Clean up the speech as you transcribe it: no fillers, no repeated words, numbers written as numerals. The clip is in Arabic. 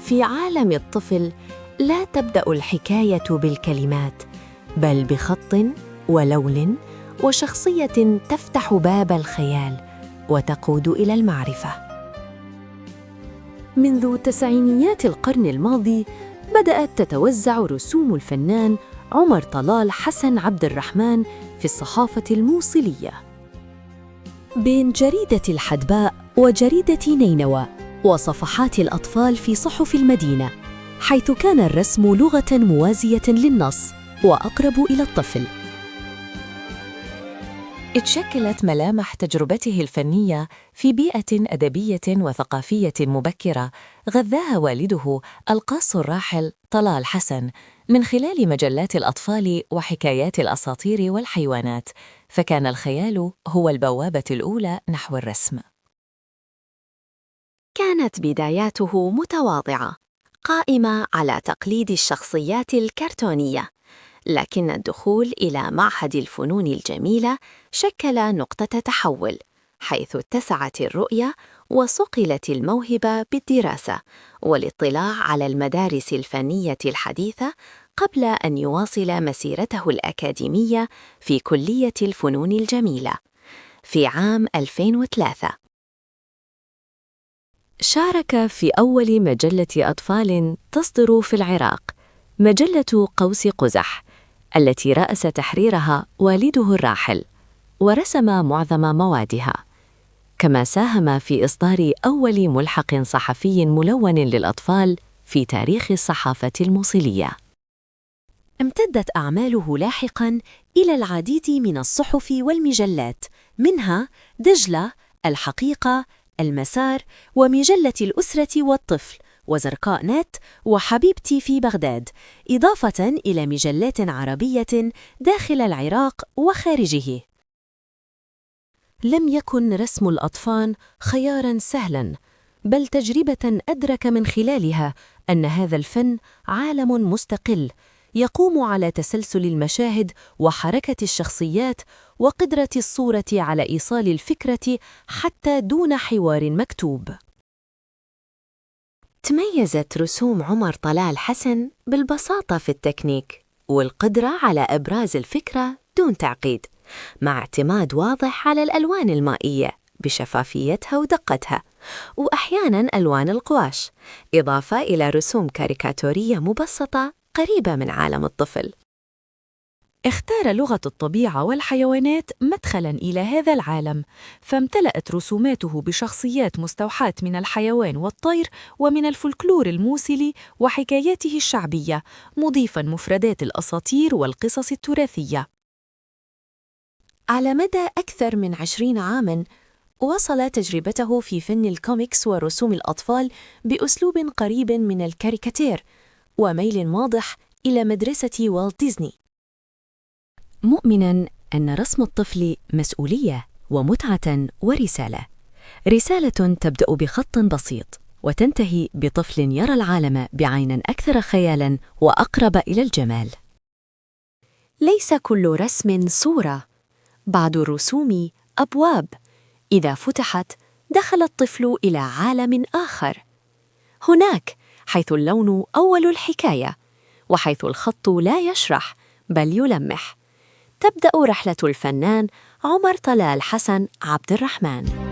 في عالم الطفل لا تبدأ الحكاية بالكلمات، بل بخط ولون وشخصية تفتح باب الخيال وتقود إلى المعرفة. منذ تسعينيات القرن الماضي بدأت تتوزع رسوم الفنان عمر طلال حسن عبد الرحمن في الصحافة الموصلية، بين جريدة الحدباء وجريدة نينوى وصفحات الأطفال في صحف المدينة، حيث كان الرسم لغة موازية للنص وأقرب إلى الطفل. اتشكلت ملامح تجربته الفنية في بيئة أدبية وثقافية مبكرة غذاها والده القاص الراحل طلال حسن من خلال مجلات الأطفال وحكايات الأساطير والحيوانات، فكان الخيال هو البوابة الأولى نحو الرسم. كانت بداياته متواضعة، قائمة على تقليد الشخصيات الكرتونية، لكن الدخول إلى معهد الفنون الجميلة شكل نقطة تحول، حيث اتسعت الرؤية وصقلت الموهبة بالدراسة والاطلاع على المدارس الفنية الحديثة قبل أن يواصل مسيرته الأكاديمية في كلية الفنون الجميلة. في عام 2003 شارك في أول مجلة أطفال تصدر في العراق، مجلة قوس قزح، التي رأس تحريرها والده الراحل، ورسم معظم موادها، كما ساهم في إصدار أول ملحق صحفي ملون للأطفال في تاريخ الصحافة الموصلية. امتدت أعماله لاحقاً إلى العديد من الصحف والمجلات، منها دجلة، الحقيقة، المسار، ومجلة الأسرة والطفل، وزرقاء نت، وحبيبتي في بغداد، إضافة إلى مجلات عربية داخل العراق وخارجه. لم يكن رسم الأطفال خياراً سهلاً، بل تجربة أدرك من خلالها أن هذا الفن عالم مستقل يقوم على تسلسل المشاهد وحركة الشخصيات وقدرة الصورة على إيصال الفكرة حتى دون حوار مكتوب. تميزت رسوم عمر طلال حسن بالبساطة في التكنيك والقدرة على إبراز الفكرة دون تعقيد، مع اعتماد واضح على الألوان المائية بشفافيتها ودقتها، وأحياناً ألوان القواش، إضافة إلى رسوم كاريكاتورية مبسطة قريبة من عالم الطفل. اختار لغة الطبيعة والحيوانات مدخلاً إلى هذا العالم، فامتلأت رسوماته بشخصيات مستوحاة من الحيوان والطير ومن الفولكلور الموصلي وحكاياته الشعبية، مضيفاً مفردات الأساطير والقصص التراثية. على مدى أكثر من 20 عاماً، وصل تجربته في فن الكوميكس ورسوم الأطفال بأسلوب قريب من الكاريكاتير وميل واضح إلى مدرسة والت ديزني، مؤمناً أن رسم الطفل مسؤولية ومتعة ورسالة، رسالة تبدأ بخط بسيط وتنتهي بطفل يرى العالم بعين أكثر خيالاً وأقرب إلى الجمال. ليس كل رسم صورة، بعض الرسوم أبواب، إذا فتحت دخل الطفل إلى عالم آخر. هناك حيث اللون أول الحكاية، وحيث الخط لا يشرح بل يلمح، تبدأ رحلة الفنان عمر طلال حسن عبد الرحمن.